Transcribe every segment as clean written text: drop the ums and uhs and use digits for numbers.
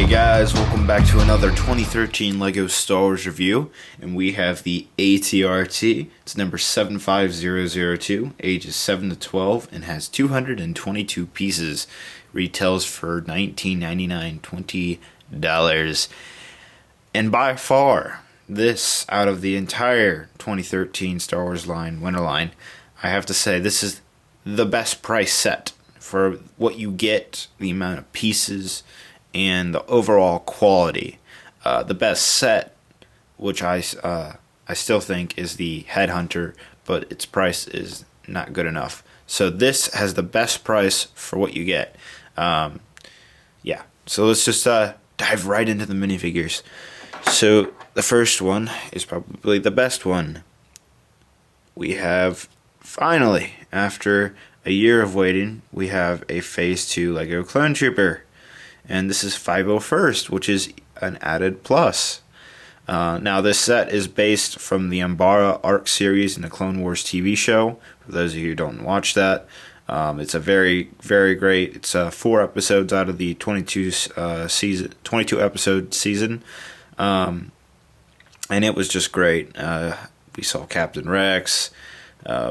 Hey guys, welcome back to another 2013 LEGO Star Wars review, and we have the ATRT. It's number 75002, ages 7 to 12, and has 222 pieces. Retails for $19.99, $20. And by far, this, out of the entire 2013 Star Wars line, winter line, I have to say this is the best price set for what you get, the amount of pieces, and the overall quality. The best set, which I still think is the Headhunter, but its price is not good enough. So this has the best price for what you get. Yeah, so let's just dive right into the minifigures. So the first one is probably the best one. We have, finally, after a year of waiting, we have a Phase 2 LEGO Clone Trooper. And this is 501st, which is an added plus. Now, this set is based from the Umbara Arc series in the Clone Wars TV show. For those of you who don't watch that, it's a very, very great. It's 4 episodes out of the 22 episode season, and it was just great. We saw Captain Rex.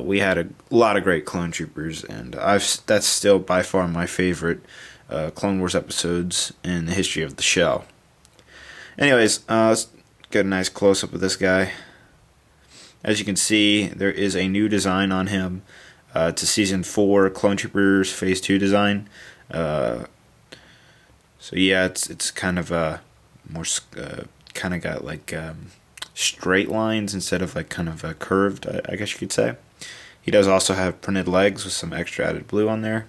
We had a lot of great clone troopers, and that's still by far my favorite Clone Wars episodes in the history of the show. Anyways, let's get a nice close-up of this guy. As you can see, there is a new design on him. It's a Season 4 Clone Troopers Phase 2 design. So yeah, it's kind of more kind of got like straight lines instead of like kind of curved, I guess you could say. He does also have printed legs with some extra added blue on there.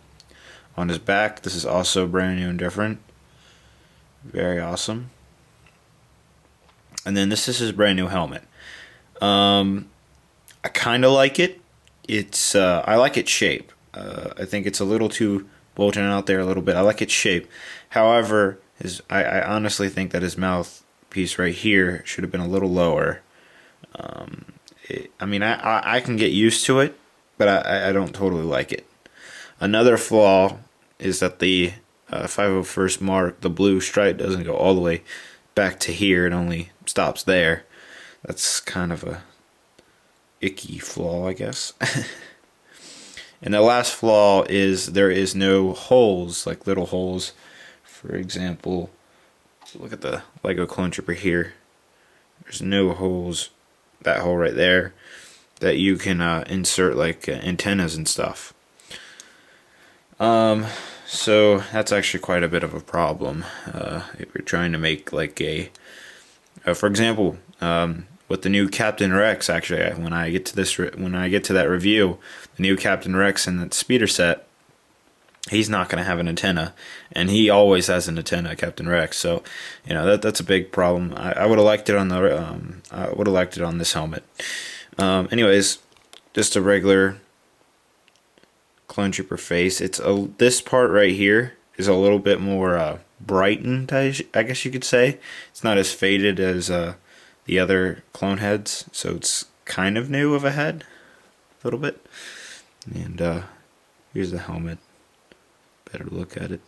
On his back, this is also brand new and different. Very awesome. And then this is his brand new helmet. I kind of like it. It's I like its shape. I think it's a little too bulging out there a little bit. I like its shape. However, I honestly think that his mouthpiece right here should have been a little lower. I can get used to it, but I don't totally like it. Another flaw is that the 501st mark, the blue stripe, doesn't go all the way back to here. It only stops there. That's kind of a icky flaw, I guess. And the last flaw is there is no holes, like little holes. For example, look at the LEGO Clone Trooper here. There's no holes, that hole right there, that you can insert like antennas and stuff. So that's actually quite a bit of a problem. If you're trying to make like for example, with the new Captain Rex, actually, when I get to that review, the new Captain Rex in that speeder set, he's not going to have an antenna, and he always has an antenna, Captain Rex. So, that's a big problem. I would have liked it on this helmet. Anyways, just a regular Clone Trooper face. This part right here is a little bit more brightened, I guess you could say. It's not as faded as the other clone heads, so it's kind of new of a head, a little bit. And here's the helmet. Better look at it.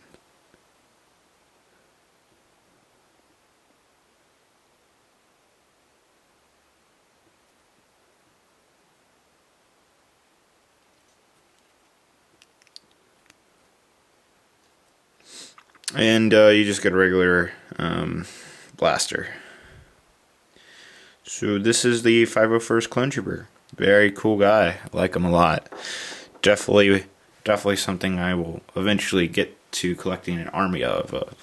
And you just get a regular blaster. So this is the 501st Clone Trooper. Very cool guy. I like him a lot. Definitely something I will eventually get to collecting an army of.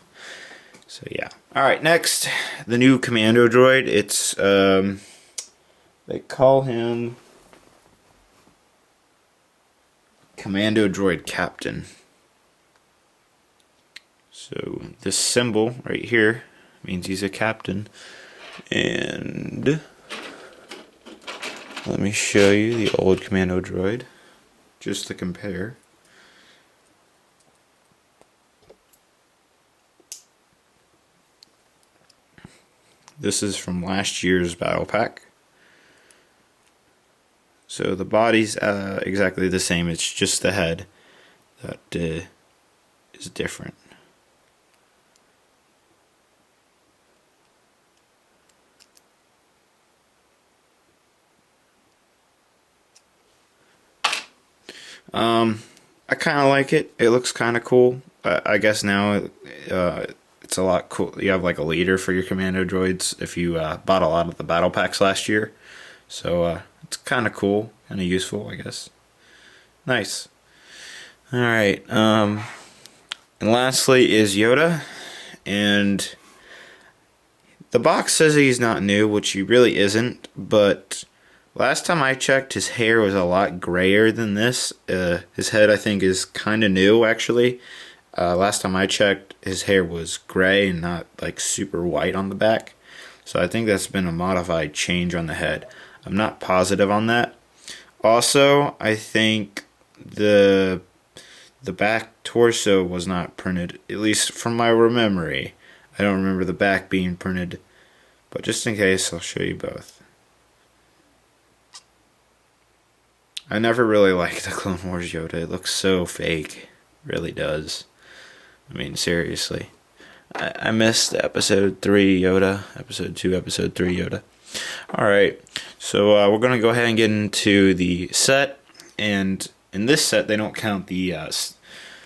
So yeah. Alright, next, the new Commando Droid. It's, they call him Commando Droid Captain. So this symbol right here means he's a captain. And let me show you the old Commando Droid, just to compare. This is from last year's battle pack. So the body's exactly the same, it's just the head that is different. I kind of like it. It looks kind of cool. I guess now it's a lot cool. You have like a leader for your Commando Droids if you bought a lot of the battle packs last year. So it's kind of cool, kind of useful, I guess. Nice. All right. And lastly is Yoda, and the box says he's not new, which he really isn't. But last time I checked, his hair was a lot grayer than this. His head, I think, is kind of new, actually. Last time I checked, his hair was gray and not like super white on the back. So I think that's been a modified change on the head. I'm not positive on that. Also, I think the back torso was not printed, at least from my memory. I don't remember the back being printed, but just in case, I'll show you both. I never really liked the Clone Wars Yoda. It looks so fake. It really does. I mean, seriously. I missed episode 3 Yoda, episode 2, episode 3 Yoda. Alright, so we're going to go ahead and get into the set, and in this set they don't count the,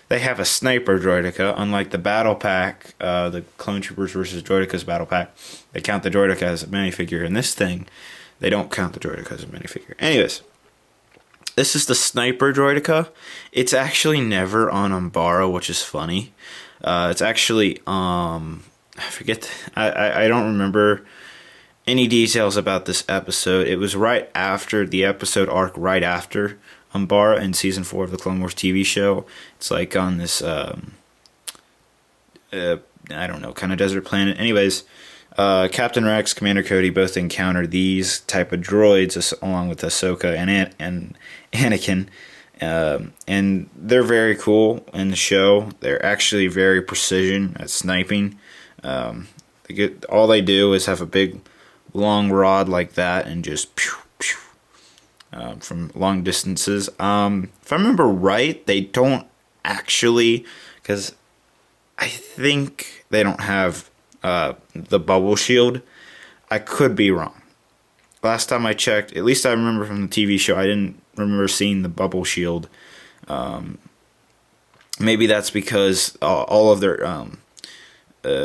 they have a sniper droideka, unlike the battle pack, the Clone Troopers versus Droidekas battle pack. They count the droideka as a minifigure. In this thing, they don't count the droideka as a minifigure. Anyways, this is the sniper droideka. It's actually never on Umbara, which is funny. It's actually, I forget, I don't remember any details about this episode. It was right after the episode arc, right after Umbara in season 4 of the Clone Wars TV show. It's like on this, I don't know, kind of desert planet. Anyways, Captain Rex, Commander Cody both encounter these type of droids along with Ahsoka and Anakin. And they're very cool in the show. They're actually very precision at sniping. All they do is have a big long rod like that and just pew, pew, from long distances. If I remember right, they don't actually, because I think they don't have the bubble shield. I could be wrong. Last time I checked, at least I remember from the TV show, I didn't remember seeing the bubble shield. Maybe that's because all of their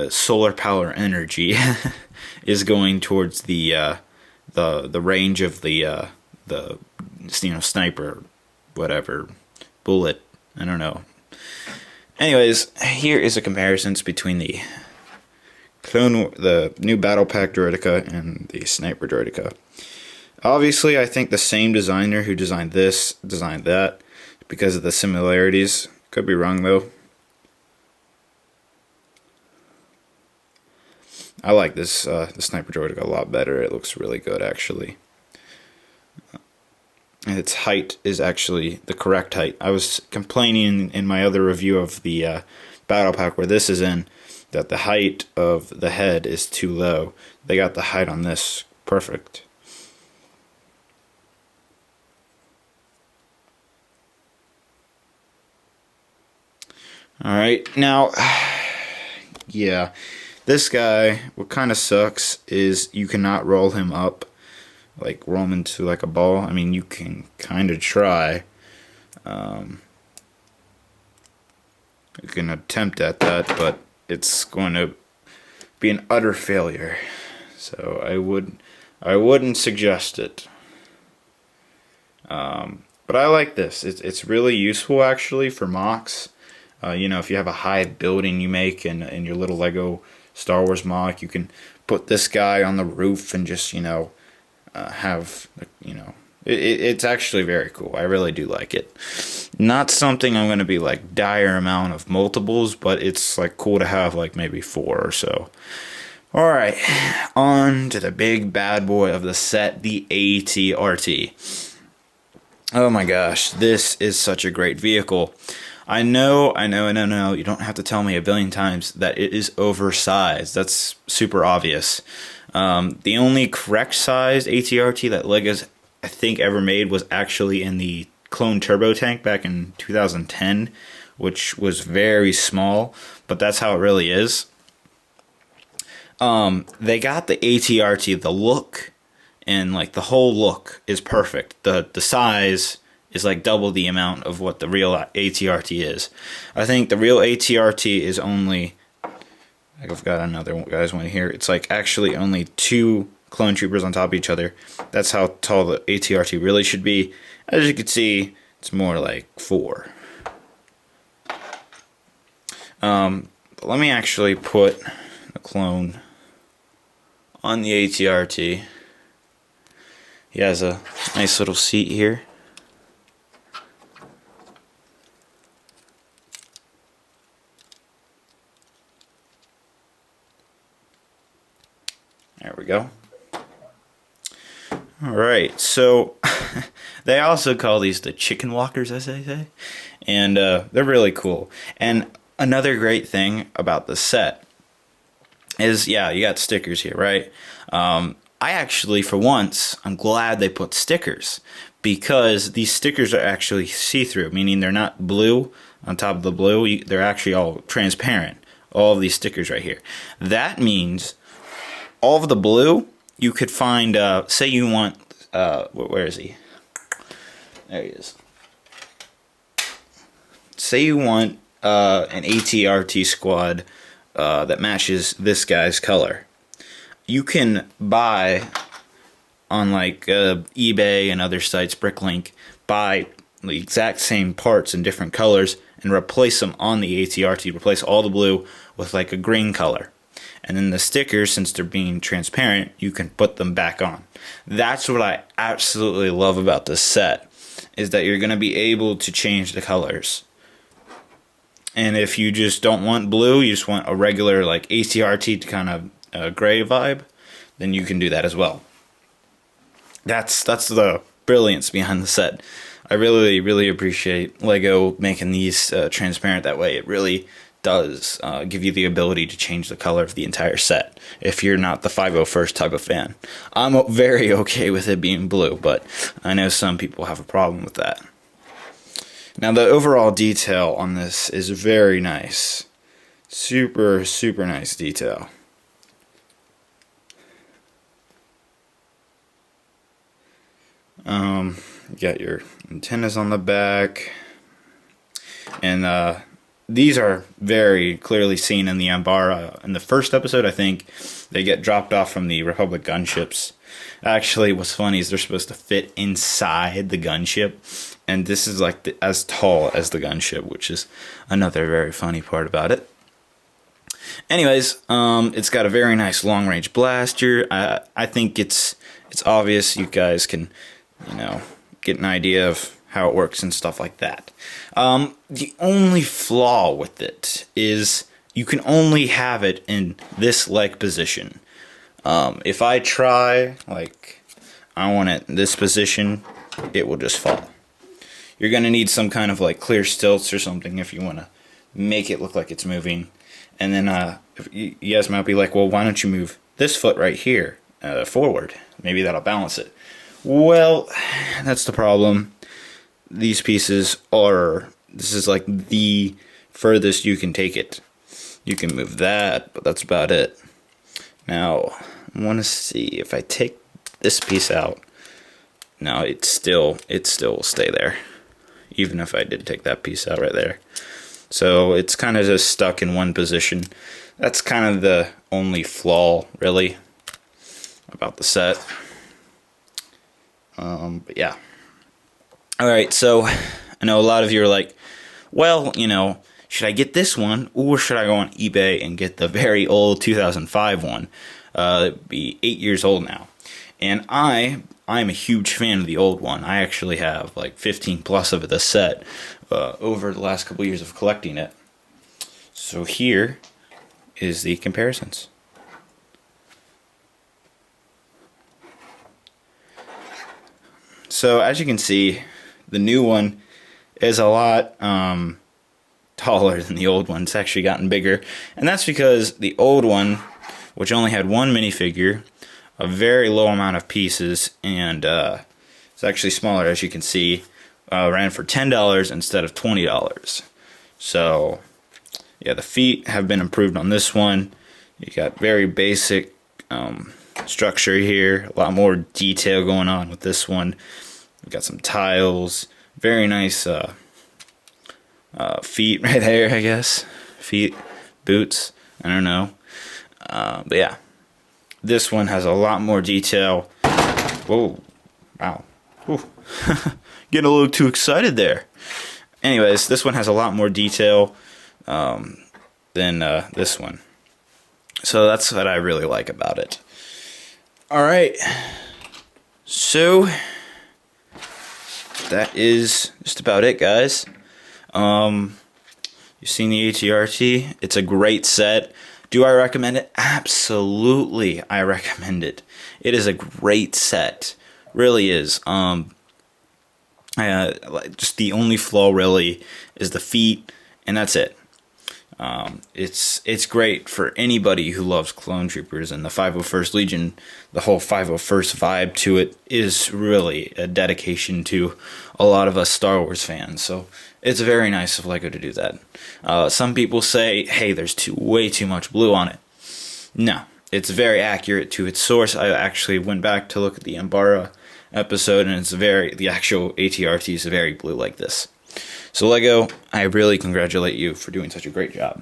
solar power energy is going towards the range of the sniper, whatever, bullet. I don't know. Anyways, here is a comparison between the new Battle Pack Droideka and the Sniper Droideka. Obviously, I think the same designer who designed this designed that because of the similarities. Could be wrong though. I like this the Sniper Droideka a lot better. It looks really good actually. And its height is actually the correct height. I was complaining in my other review of the Battle Pack where this is in that the height of the head is too low. They got the height on this perfect. Alright, now, yeah, this guy, what kind of sucks is you cannot roll him up, like roll him into like a ball. I mean, you can kind of try. You can attempt at that, but it's going to be an utter failure. So I wouldn't suggest it. But I like this. It's really useful actually for mocks. You know, if you have a high building you make in your little Lego Star Wars mock, you can put this guy on the roof and just, you know, have, you know, it's actually very cool. I really do like it. Not something I'm going to be like dire amount of multiples, but it's like cool to have like maybe 4 or so. Alright, on to the big bad boy of the set, the AT-RT. Oh my gosh, this is such a great vehicle. I know, you don't have to tell me a billion times that it is oversized. That's super obvious. The only correct size AT-RT that Lego's, I think, ever made was actually in the Clone Turbo Tank back in 2010, which was very small, but that's how it really is. They got the AT-RT, the look, and like the whole look is perfect. The size is like double the amount of what the real ATRT is. I think the real ATRT is only, I've got another guy's one here. It's like actually only 2 clone troopers on top of each other. That's how tall the ATRT really should be. As you can see, it's more like 4. Let me actually put a clone on the ATRT. He has a nice little seat here. There we go. Alright, so they also call these the chicken walkers, as they say. And they're really cool. And another great thing about the set is, yeah, you got stickers here, right? I actually, for once, I'm glad they put stickers, because these stickers are actually see-through, meaning they're not blue on top of the blue. They're actually all transparent, all of these stickers right here. That means all of the blue, you could find, say you want, where is he? There he is. Say you want an ATRT squad that matches this guy's color. You can buy on like eBay and other sites, Bricklink, buy the exact same parts in different colors and replace them on the ATRT. Replace all the blue with like a green color. And then the stickers, since they're being transparent, you can put them back on. That's what I absolutely love about this set, is that you're going to be able to change the colors. And if you just don't want blue, you just want a regular like ATRT to kind of gray vibe, then you can do that as well. That's the brilliance behind the set. I really appreciate LEGO making these transparent that way. It really does give you the ability to change the color of the entire set if you're not the 501st type of fan. I'm very okay with it being blue, but I know some people have a problem with that. Now the overall detail on this is very nice. Super nice detail. You got your antennas on the back, and these are very clearly seen in the Ambara. In the first episode, I think, they get dropped off from the Republic gunships. Actually, what's funny is they're supposed to fit inside the gunship, and this is like as tall as the gunship, which is another very funny part about it. Anyways, it's got a very nice long-range blaster. I think it's obvious. You guys can, get an idea of how it works and stuff like that. The only flaw with it is you can only have it in this leg position. If I try, I want it in this position, it will just fall. You're going to need some kind of clear stilts or something if you want to make it look like it's moving. And then you guys might be like, well, why don't you move this foot right here forward? Maybe that'll balance it. Well, that's the problem. These pieces this is like the furthest you can take it. You can move that, but that's about it. Now, I want to see if I take this piece out. No, it still will stay there, even if I did take that piece out right there. So it's kind of just stuck in one position. That's kind of the only flaw, really, about the set. But yeah. Alright, so I know a lot of you are like, well, should I get this one, or should I go on eBay and get the very old 2005 one? It'd be 8 years old now. And I'm a huge fan of the old one. I actually have 15 plus of the set over the last couple years of collecting it. So here is the comparisons. So as you can see, the new one is a lot taller than the old one. It's actually gotten bigger. And that's because the old one, which only had one minifigure, a very low amount of pieces, and it's actually smaller, as you can see, ran for $10 instead of $20. So yeah, the feet have been improved on this one. You got very basic structure here, a lot more detail going on with this one. We got some tiles, very nice feet right there, I guess. Feet, boots, I don't know. But yeah, this one has a lot more detail. Whoa, wow. Getting a little too excited there. Anyways, this one has a lot more detail than this one. So that's what I really like about it. Alright, so that is just about it, guys. You've seen the ATRT. It's a great set. Do I recommend it? Absolutely, I recommend it. It is a great set. Really is. Just the only flaw really is the feet, and that's it. It's great for anybody who loves Clone Troopers, and the 501st Legion, the whole 501st vibe to it is really a dedication to a lot of us Star Wars fans. So it's very nice of LEGO to do that. Some people say, hey, there's way too much blue on it. No, it's very accurate to its source. I actually went back to look at the Ambara episode, and the actual ATRT is very blue like this. So LEGO, I really congratulate you for doing such a great job.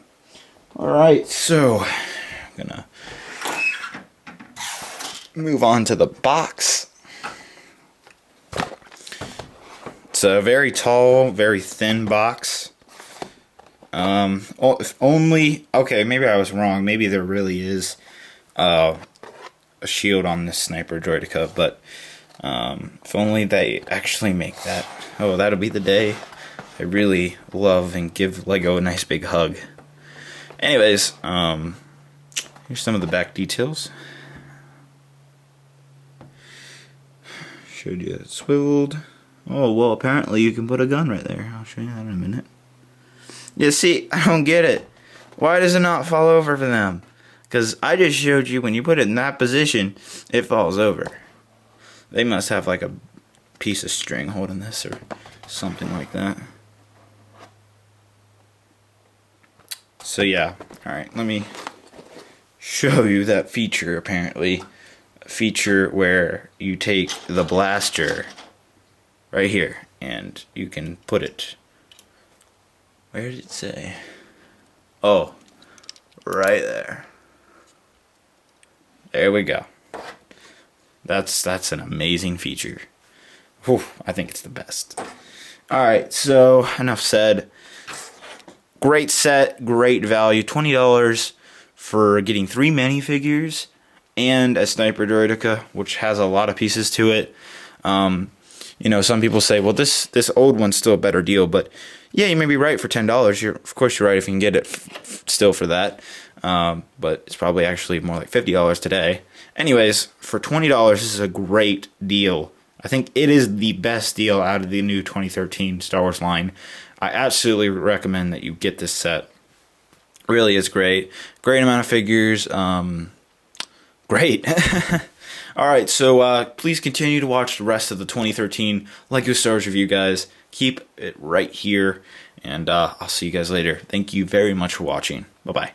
Alright, so I'm gonna move on to the box. It's a very tall, very thin box. If only, okay, maybe I was wrong. Maybe there really is a shield on this Sniper Droidica, but if only they actually make that. Oh, that'll be the day. I really love and give LEGO a nice big hug. Anyways, here's some of the back details. Showed you it swiveled. Oh, well, apparently you can put a gun right there. I'll show you that in a minute. You see, I don't get it. Why does it not fall over for them? Because I just showed you when you put it in that position, it falls over. They must have like a piece of string holding this or something like that. So yeah, alright, let me show you that feature apparently. A feature where you take the blaster right here and you can put it, where did it say? Oh, right there. There we go. That's an amazing feature. Whew, I think it's the best. Alright, so enough said. Great set, great value. $20 for getting 3 minifigures and a Sniper Droidica, which has a lot of pieces to it. You know, some people say, well, this old one's still a better deal, but yeah, you may be right for $10. Of course you're right if you can get it still for that. But it's probably actually more like $50 today. Anyways, for $20, this is a great deal. I think it is the best deal out of the new 2013 Star Wars line. I absolutely recommend that you get this set. Really is great. Great amount of figures. Great. Alright, so please continue to watch the rest of the 2013 LEGO Star Wars review, guys. Keep it right here, and I'll see you guys later. Thank you very much for watching. Bye-bye.